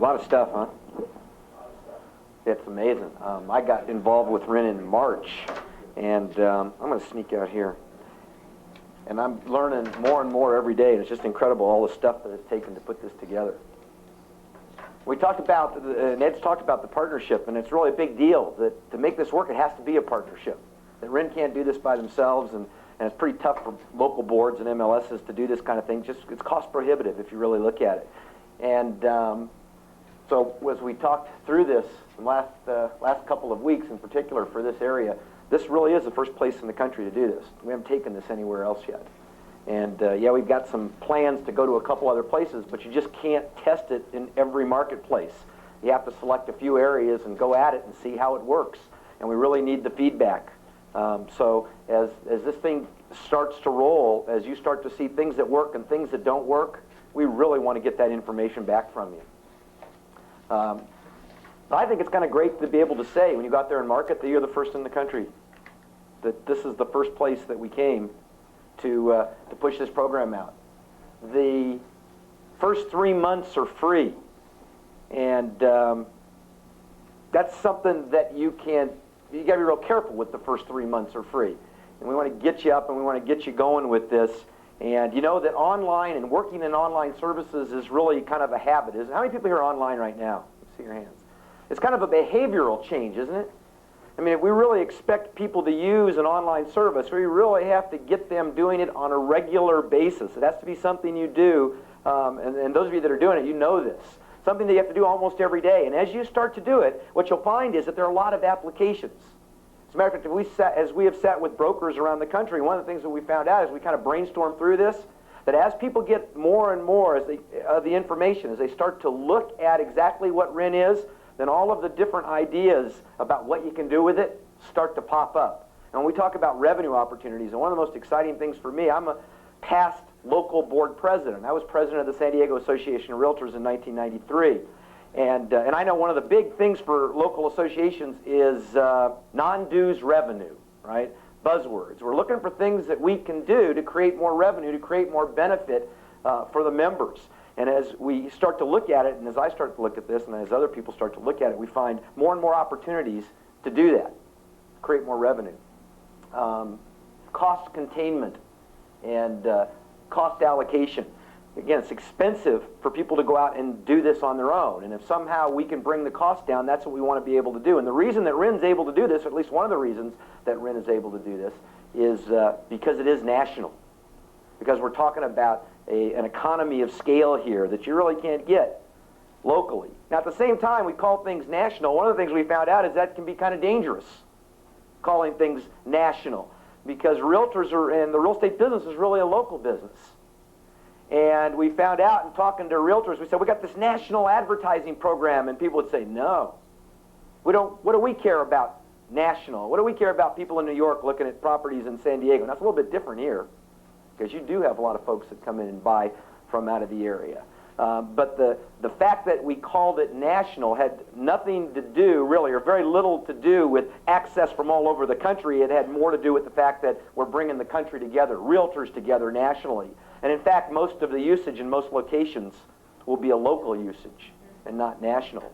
A lot of stuff, huh? It's amazing. I got involved with RIN in March, and I'm going to sneak out here. And I'm learning more and more every day, and it's just incredible all the stuff that it's taken to put this together. We talked about, Ned's talked about the partnership, and it's really a big deal that to make this work, it has to be a partnership. That RIN can't do this by themselves, and it's pretty tough for local boards and MLSs to do this kind of thing. Just it's cost prohibitive if you really look at it. And so as we talked through this last couple of weeks in particular for this area, this really is the first place in the country to do this. We haven't taken this anywhere else yet. And yeah, we've got some plans to go to a couple other places, but you just can't test it in every marketplace. You have to select a few areas and go at it and see how it works. And we really need the feedback. So as this thing starts to roll, as you start to see things that work and things that don't work, we really want to get that information back from you. I think it's kind of great to be able to say when you go out there and market that you're the first in the country, that this is the first place that we came to push this program out. The first 3 months are free, and that's something that you got to be real careful with. The first 3 months are free, and we want to get you up and we want to get you going with this. And you know that online and working in online services is really kind of a habit. How many people here are online right now? Let's see your hands. It's kind of a behavioral change, isn't it? I mean, if we really expect people to use an online service, we really have to get them doing it on a regular basis. It has to be something you do, and those of you that are doing it, you know this. Something that you have to do almost every day. And as you start to do it, what you'll find is that there are a lot of applications. As a matter of fact, as we have sat with brokers around the country, one of the things that we found out as we kind of brainstormed through this, that as people get more and more of the information, as they start to look at exactly what RIN is, then all of the different ideas about what you can do with it start to pop up. And when we talk about revenue opportunities, and one of the most exciting things for me, I'm a past local board president. I was president of the San Diego Association of Realtors in 1993. And I know one of the big things for local associations is non-dues revenue, right? Buzzwords. We're looking for things that we can do to create more revenue, to create more benefit for the members. And as we start to look at it, and as I start to look at this, and as other people start to look at it, we find more and more opportunities to do that, create more revenue. Cost containment and cost allocation. Again, it's expensive for people to go out and do this on their own. And if somehow we can bring the cost down, that's what we want to be able to do. And the reason that RIN's able to do this, or at least one of the reasons that RIN is able to do this, is because it is national. Because we're talking about an economy of scale here that you really can't get locally. Now, at the same time, we call things national. One of the things we found out is that can be kind of dangerous, calling things national, because realtors and the real estate business is really a local business. And we found out in talking to realtors, we said, we got this national advertising program, and people would say, no. What do we care about national? What do we care about people in New York looking at properties in San Diego? And that's a little bit different here, because you do have a lot of folks that come in and buy from out of the area. But the fact that we called it national had nothing to do, really, or very little to do with access from all over the country. It had more to do with the fact that we're bringing the country together, realtors together nationally. And in fact, most of the usage in most locations will be a local usage and not national.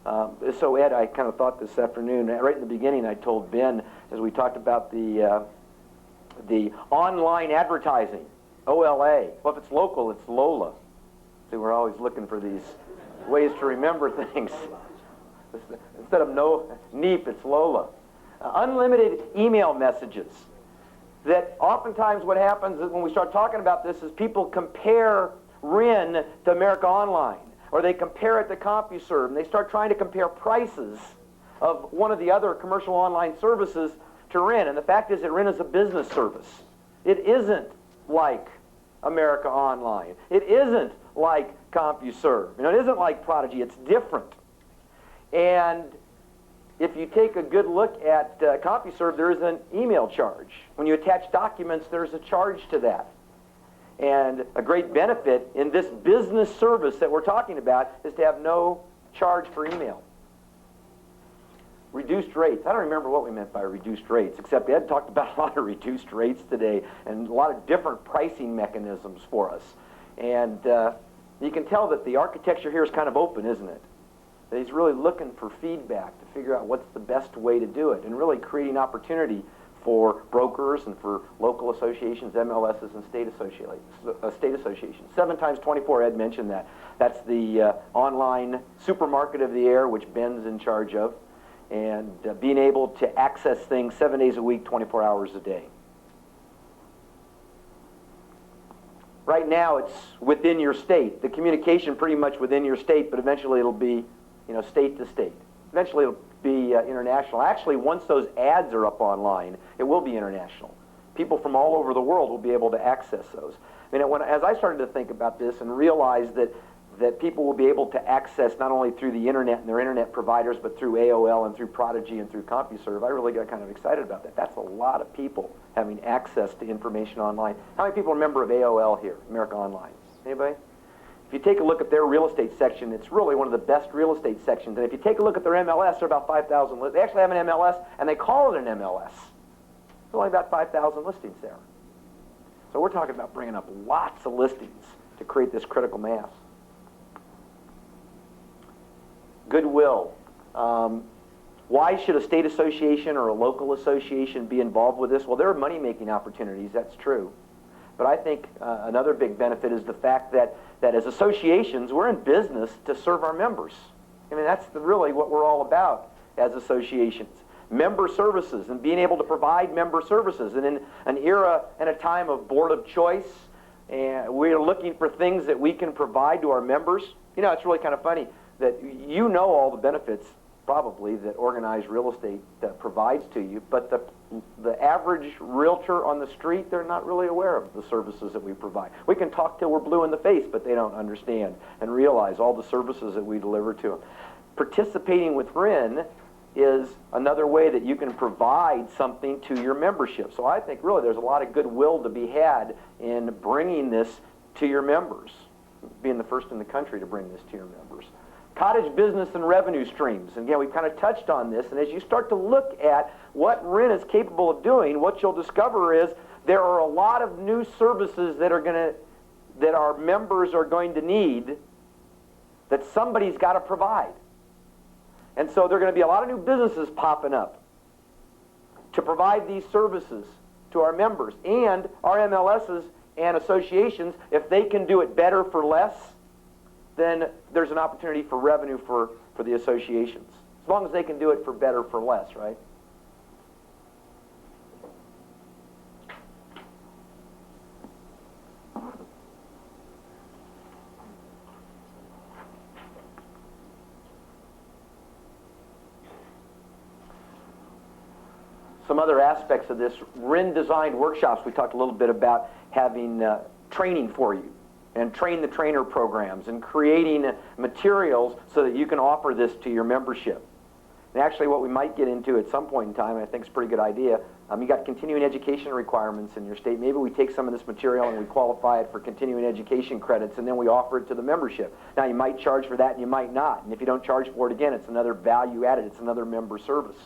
So Ed, I kind of thought this afternoon, right in the beginning, I told Ben, as we talked about the online advertising, OLA. Well, if it's local, it's Lola. See, we're always looking for these ways to remember things. Instead of NEEP, it's Lola. Unlimited email messages. That oftentimes what happens is when we start talking about this is people compare RIN to America Online, or they compare it to CompuServe, and they start trying to compare prices of one of the other commercial online services to RIN. And the fact is that RIN is a business service. It isn't like America Online. It isn't like CompuServe. You know, it isn't like Prodigy. It's different. And if you take a good look at CompuServe, there is an email charge. When you attach documents, there's a charge to that. And a great benefit in this business service that we're talking about is to have no charge for email. Reduced rates. I don't remember what we meant by reduced rates, except Ed talked about a lot of reduced rates today and a lot of different pricing mechanisms for us. And You can tell that the architecture here is kind of open, isn't it? That he's really looking for feedback to figure out what's the best way to do it, and really creating opportunity for brokers and for local associations, MLSs, and state associations. 7 times 24, Ed mentioned that. That's the online supermarket of the air, which Ben's in charge of, and being able to access things 7 days a week, 24 hours a day. Right now, it's within your state. The communication pretty much within your state, but eventually it'll be, state to state. Eventually it'll be international. Actually, once those ads are up online, it will be international. People from all over the world will be able to access those. I mean, as I started to think about this and realized that people will be able to access not only through the internet and their internet providers, but through AOL and through Prodigy and through CompuServe, I really got kind of excited about that. That's a lot of people having access to information online. How many people are a member of AOL here, America Online? Anybody? If you take a look at their real estate section, it's really one of the best real estate sections. And if you take a look at their MLS, they're about 5,000. They actually have an MLS, and they call it an MLS. There's only about 5,000 listings there. So we're talking about bringing up lots of listings to create this critical mass. Goodwill. Why should a state association or a local association be involved with this? Well, there are money-making opportunities, that's true. But I think another big benefit is the fact that as associations, we're in business to serve our members. I mean, that's really what we're all about as associations. Member services and being able to provide member services. And in an era and a time of board of choice, and we're looking for things that we can provide to our members. It's really kind of funny that all the benefits probably that organized real estate provides to you, but the average realtor on the street, they're not really aware of the services that we provide. We can talk till we're blue in the face, but they don't understand and realize all the services that we deliver to them. Participating with RIN is another way that you can provide something to your membership. So I think really there's a lot of goodwill to be had in bringing this to your members, being the first in the country to bring this to your members. Cottage business and revenue streams. And again, we've kind of touched on this, and as you start to look at what RIN is capable of doing, what you'll discover is there are a lot of new services that our members are going to need that somebody's got to provide. And so there are going to be a lot of new businesses popping up to provide these services to our members. And our MLSs and associations, if they can do it better for less, then there's an opportunity for revenue for the associations. As long as they can do it for better for less, right? Some other aspects of this, RIN designed workshops. We talked a little bit about having training for you, and train the trainer programs, and creating materials so that you can offer this to your membership. And actually what we might get into at some point in time, and I think it's a pretty good idea, you got continuing education requirements in your state. Maybe we take some of this material and we qualify it for continuing education credits, and then we offer it to the membership. Now you might charge for that and you might not, and if you don't charge for it, again, it's another value added, it's another member service.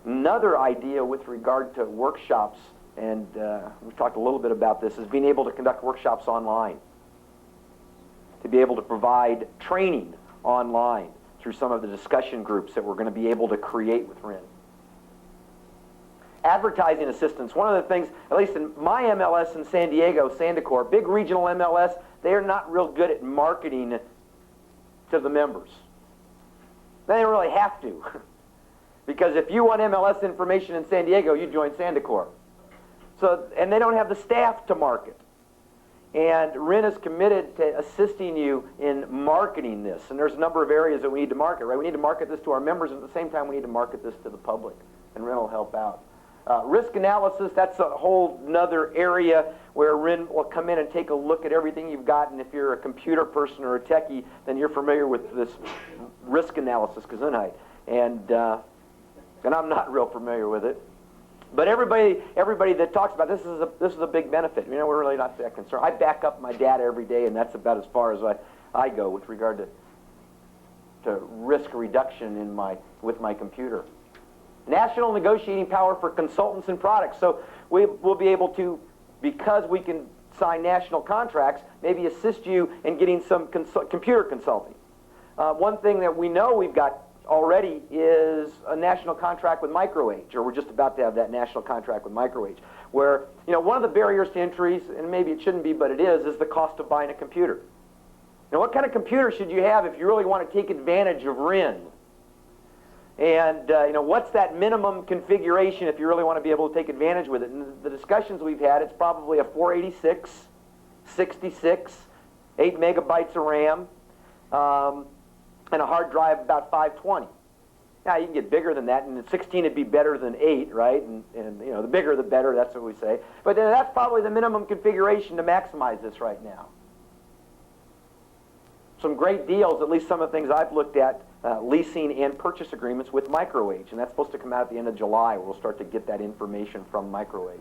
Another idea with regard to workshops, and we've talked a little bit about this, is being able to conduct workshops online, to be able to provide training online through some of the discussion groups that we're going to be able to create with RIN. Advertising assistance. One of the things, at least in my MLS in San Diego, Sandicor, big regional MLS, they are not real good at marketing to the members. They don't really have to. Because if you want MLS information in San Diego, you join Sandicor. So, and they don't have the staff to market. And RIN is committed to assisting you in marketing this. And there's a number of areas that we need to market, right? We need to market this to our members, and at the same time we need to market this to the public. And RIN will help out. Risk analysis, that's a whole nother area where RIN will come in and take a look at everything you've got. And if you're a computer person or a techie, then you're familiar with this risk analysis, Gesundheit. And I'm not real familiar with it. But everybody that talks about this is a big benefit. We're really not that concerned. I back up my data every day, and that's about as far as I go with regard to risk reduction with my computer. National negotiating power for consultants and products. So we'll be able to, because we can sign national contracts, maybe assist you in getting some computer consulting. One thing that we know we've got already is a national contract with MicroAge, or we're just about to have that national contract with MicroAge, where, you know, one of the barriers to entries, and maybe it shouldn't be, but it is the cost of buying a computer. Now, what kind of computer should you have if you really want to take advantage of RIN? And, you know, what's that minimum configuration if you really want to be able to take advantage with it? And the discussions we've had, it's probably a 486, 66, 8 megabytes of RAM, and a hard drive about 520. Now, you can get bigger than that, and 16 would be better than 8, right? And you know, the bigger the better, that's what we say. But that's probably the minimum configuration to maximize this right now. Some great deals, at least some of the things I've looked at, leasing and purchase agreements with MicroAge, and that's supposed to come out at the end of July, where we'll start to get that information from MicroAge.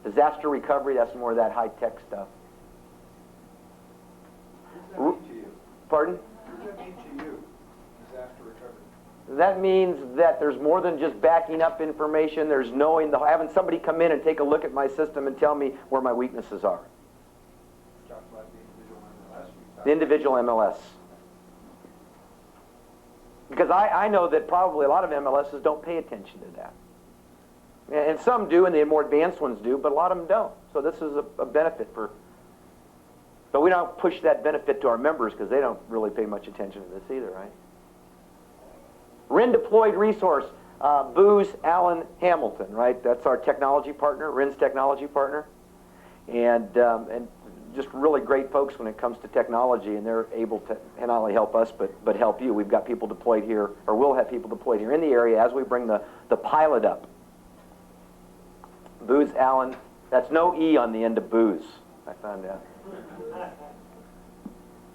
Disaster recovery, that's more of that high-tech stuff. What does that mean to you? Pardon? What does that mean to you, disaster recovery? That means that there's more than just backing up information. There's knowing, having somebody come in and take a look at my system and tell me where my weaknesses are. You talked about the individual MLS. The individual MLS. Because I know that probably a lot of MLSs don't pay attention to that. And some do, and the more advanced ones do, but a lot of them don't. So this is a benefit for... But we don't push that benefit to our members because they don't really pay much attention to this either, right? RIN deployed resource, Booz Allen Hamilton, right? That's our technology partner, RIN's technology partner. And just really great folks when it comes to technology, and they're able to not only help us, but help you. We've got people deployed here, or we'll have people deployed here in the area as we bring the pilot up. Booz Allen, that's no E on the end of Booz, I found out.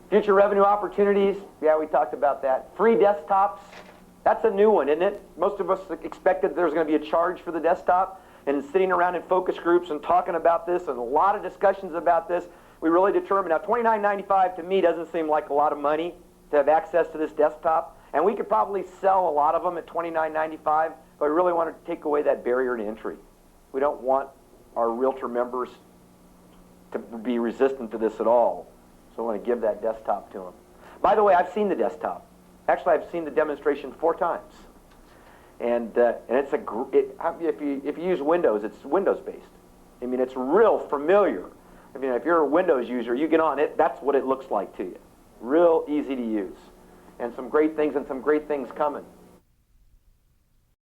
Future revenue opportunities, yeah, we talked about that. Free desktops, that's a new one, isn't it? Most of us expected there was going to be a charge for the desktop, and sitting around in focus groups and talking about this, and a lot of discussions about this, we really determined, now $29.95 to me doesn't seem like a lot of money to have access to this desktop, and we could probably sell a lot of them at $29.95, but we really want to take away that barrier to entry. We don't want our Realtor members to be resistant to this at all. So I want to give that desktop to them. By the way, I've seen the desktop. Actually, I've seen the demonstration 4 times. And it's if you use Windows, it's Windows-based. I mean, it's real familiar. I mean, if you're a Windows user, you get on it, that's what it looks like to you. Real easy to use. And some great things coming.